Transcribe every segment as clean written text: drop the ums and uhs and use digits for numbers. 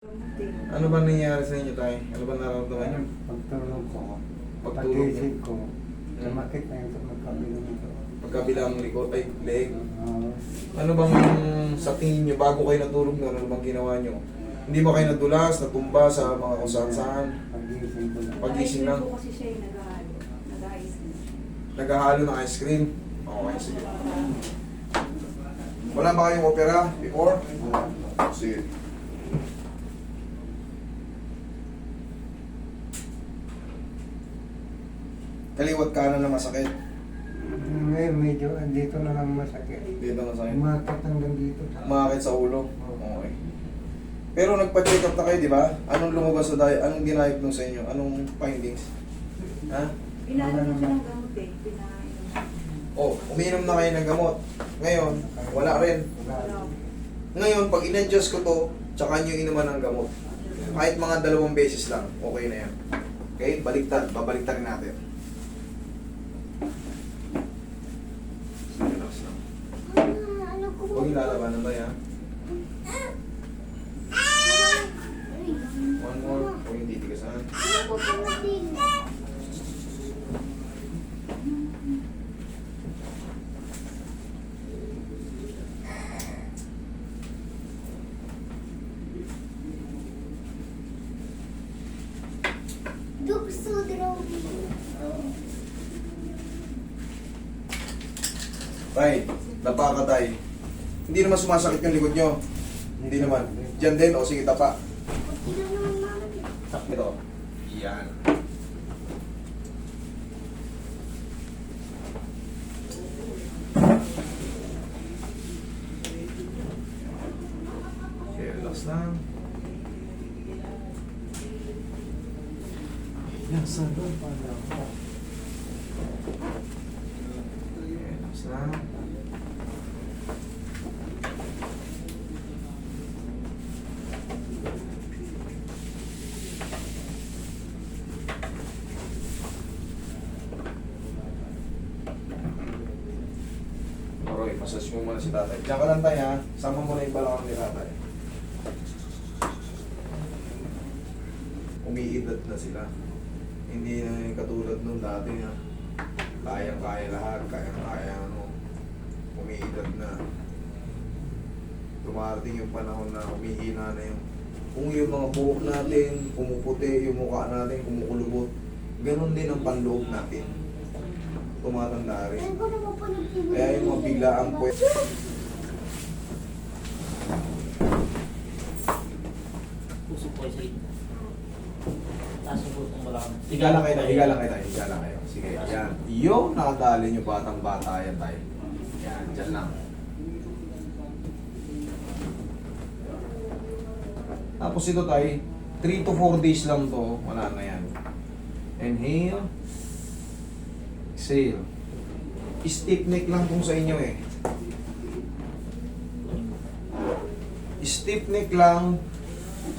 Ano ba nangyayari sa inyo, tay? Ano ba nararamdaman niyo? Pagtulog ko, Pagtulog pagising niyo? ko, sumakit na yung sa magkabilang ito. Pagkabilang likod, ay, leg. Ah, Ano bang sa tingin niyo, bago kayo natulog noon, ano bang ginawa niyo? Hindi ba kayo nadulas, natumba sa mga kung saan-saan? pagising ko na. Pagising lang. Kasi siya yung naghahalo. Nag-ice cream. Naghahalo ng ice cream? Okay, sige. Wala ba kayong opera before? Sige. Kaliwat kanan na masakit. Ngayon medyo andito na lang masakit. Dito na sakit. Umakit hanggang dito. Umakit sa ulo. Okay. Pero nagpa-check up na kayo, di ba? Anong lumabas sa diet? Anong dinayag sa inyo? Anong findings? Ha? Pinainom siya ng gamot eh. Pinainom. Oh, umiinom na kayo ng gamot. Ngayon, wala rin. Wala. Ngayon, pag in-adjust ko to, tsaka nyo inuman ng gamot. Kahit mga 2 beses lang, okay na yan. Okay? Baliktad. Babaliktad rin natin. Relax lang. Huwag ilalabanan tayo, ha? One more. Huwag yung titigasan. Tay, tapa ka tay. Hindi naman sumasakit yung likod nyo. Hindi naman. Diyan din, o sige tapa. Ito. Yan. Okay, relax lang. Yan, sa doon pala. Relax lang. Roy, massage mo muna si tatay. Diyan ka lang tayo, ha? Sama mo na yung balakang ni tatay. Umiidad na sila. Hindi na yung katulad nung dati, ha? Kayang-kaya lahat, kayang-kaya ano. Umiidad na. Dumarating yung panahon na umihina na yung kung yung mga buhok natin, pumuputi, yung mukha natin, kumukulubot. Ganon din ang panloob natin. Tumatanda rin. Kaya yung mga biglaang puwet. Puso po sa ito. Taas yung pusong balakang. Higa lang kayo tayo, higa lang kayo tayo, higa lang kayo. Sige, yan. Yung nakadali nyo, batang-bata yan tayo. Yan, dyan lang. Tapos ito tayo, 3 to 4 days lang to, wala na yan. Inhale. Exhale. Stiff neck lang kung sa inyo eh. Stiff neck lang.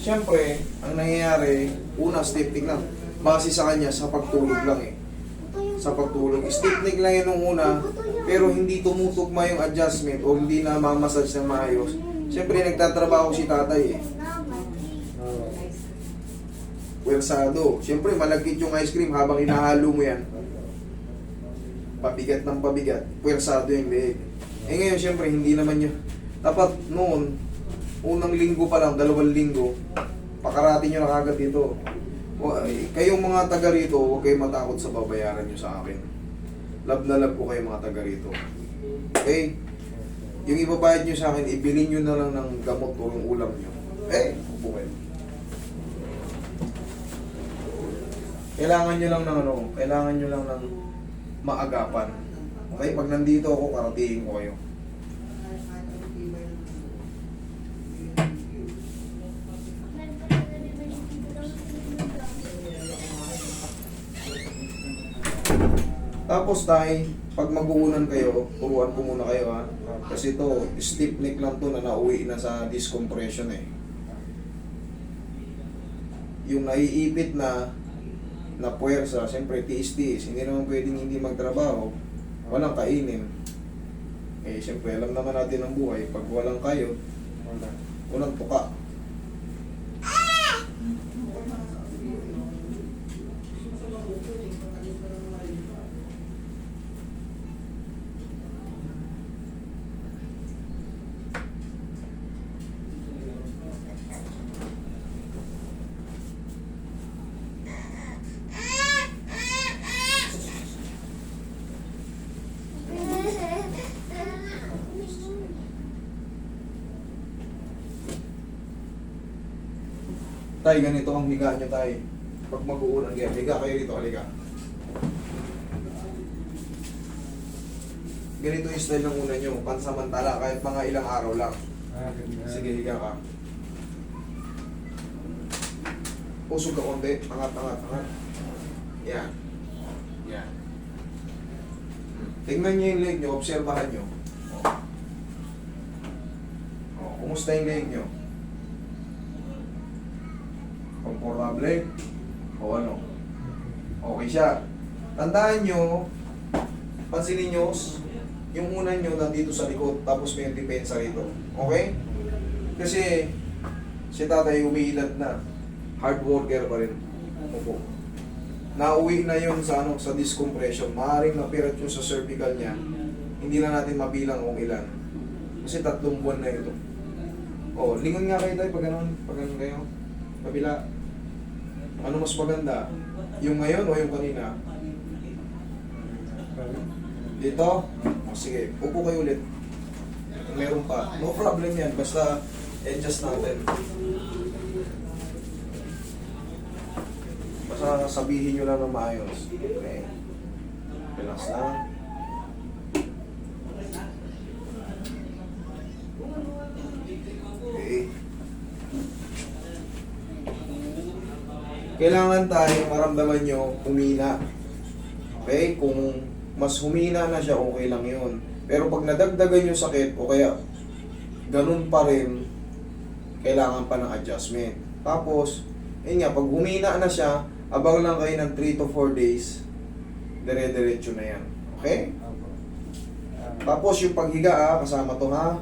Siyempre, ang nangyayari, una stiff neck lang. Base sa kanya, sa pagtulog lang eh. Sa pagtulog. Stiff neck lang yun nung una, pero hindi tumutugma yung adjustment o hindi na mamassage ng maayos. Siyempre, nagtatrabaho si tatay eh. Pwersado. Siyempre, malagkit yung ice cream habang inahalo mo yan. Pabigat ng pabigat. Pwersado yung leeg. Eh ngayon, siyempre, hindi naman yun. Dapat noon, unang linggo pa lang, 2 linggo, pakarati nyo na kagad dito. O, kayong mga taga rito, huwag kayong matakot sa babayaran nyo sa akin. Love na love ko kayo mga taga rito. Okay? Yung ibabayad nyo sa akin, ibilin nyo na lang ng gamot o yung ulam nyo. Upo kayo. Kailangan nyo lang ng ano, kailangan nyo lang ng maagapan. Okay? Pag nandito ako, karatiin ko kayo. Tapos tayo, pag mag-uunan kayo, turuan ko muna kayo ha. Kasi ito, stiff neck lang to na nauwi na sa discompression eh. Yung naiipit na puwersa, siyempre tiis-tiis, hindi naman pwedeng hindi magtrabaho, walang kainin. Eh, siyempre, alam naman natin ang buhay, pag walang kayo, walang tuka. Tay, ganito ang higa nyo, tay. Pag mag-uunang game, higa kayo rito, halika. Ganito yung style ng una nyo, pansamantala, kahit mga ilang araw lang. Sige, higa ka. Usog ka konti, angat. Yan. Yan. Tingnan nyo yung leg nyo, obserbahan nyo. Kumusta yung leg nyo? Komportable? O ano? Okay siya. Tandaan nyo, pansinin nyo, yung una nyo nandito sa likod, tapos may depensa rito. Okay? Kasi, si tatay umiidad na. Hard worker pa rin. Opo. Nauwi na yun sa sa discompression. Maaaring napirat yun sa cervical niya. Hindi na natin mabilang kung ilan. Kasi 3 buwan na ito. Lingon nga kayo tayo pag ganun kayo. Kabila. Ano mas maganda? Yung ngayon o yung kanina? Dito? Sige, upo kayo ulit. Kung meron pa. No problem yan. Basta adjust natin. Basta sabihin nyo lang na maayos. Okay. Relax lang. Okay. Kailangan tayo maramdaman nyo humina. Okay? Kung mas humina na siya, okay lang yun. Pero pag nadagdagan yung sakit, o kaya ganun pa rin, kailangan pa ng adjustment. Tapos, yun nga, pag humina na siya, abang lang kayo ng 3 to 4 days, dire-diretso na yan. Okay? Tapos yung paghiga, kasama to ha.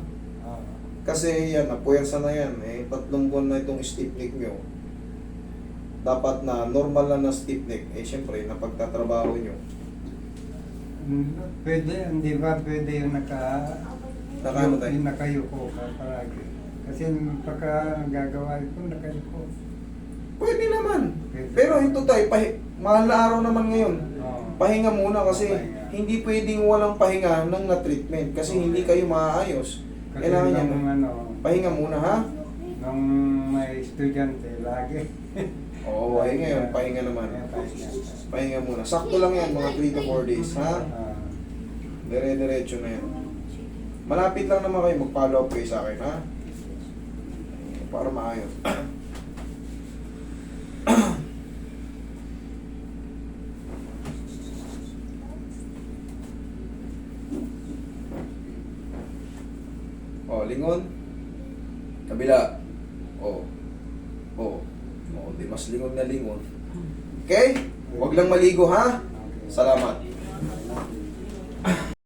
Kasi yan, napuwersa na yan. 3 buwan na itong stiff neck nyo. Dapat na normal na stiff neck. Syempre, napagtatrabaho nyo. Pwede, hindi ba pwede yung Nakaano tayo? yung nakayuko ka palagi? Kasi pagka gagawa ko, nakayuko. Pwede naman. Pwede. Pero ito tayo, mahal na araw naman ngayon. Oo. Pahinga muna kasi Pahinga. hindi pwedeng walang pahinga ng na-treatment kasi Okay. hindi kayo maaayos. Kasi Kailangan niya nung ano, pahinga muna ha. nung may estudyante, lagi. Oo, ngayon, pahinga naman. Pahinga. Pahinga muna. Sakto lang yan, mga 3 to 4 days ha. Dire-diretso na yan. Malapit lang naman kayo, mag-follow up kayo sa akin ha. Para maayos. Lingon. Kabila. Di mas lingon na lingon. Okay? Huwag lang maligo ha. Okay. Salamat.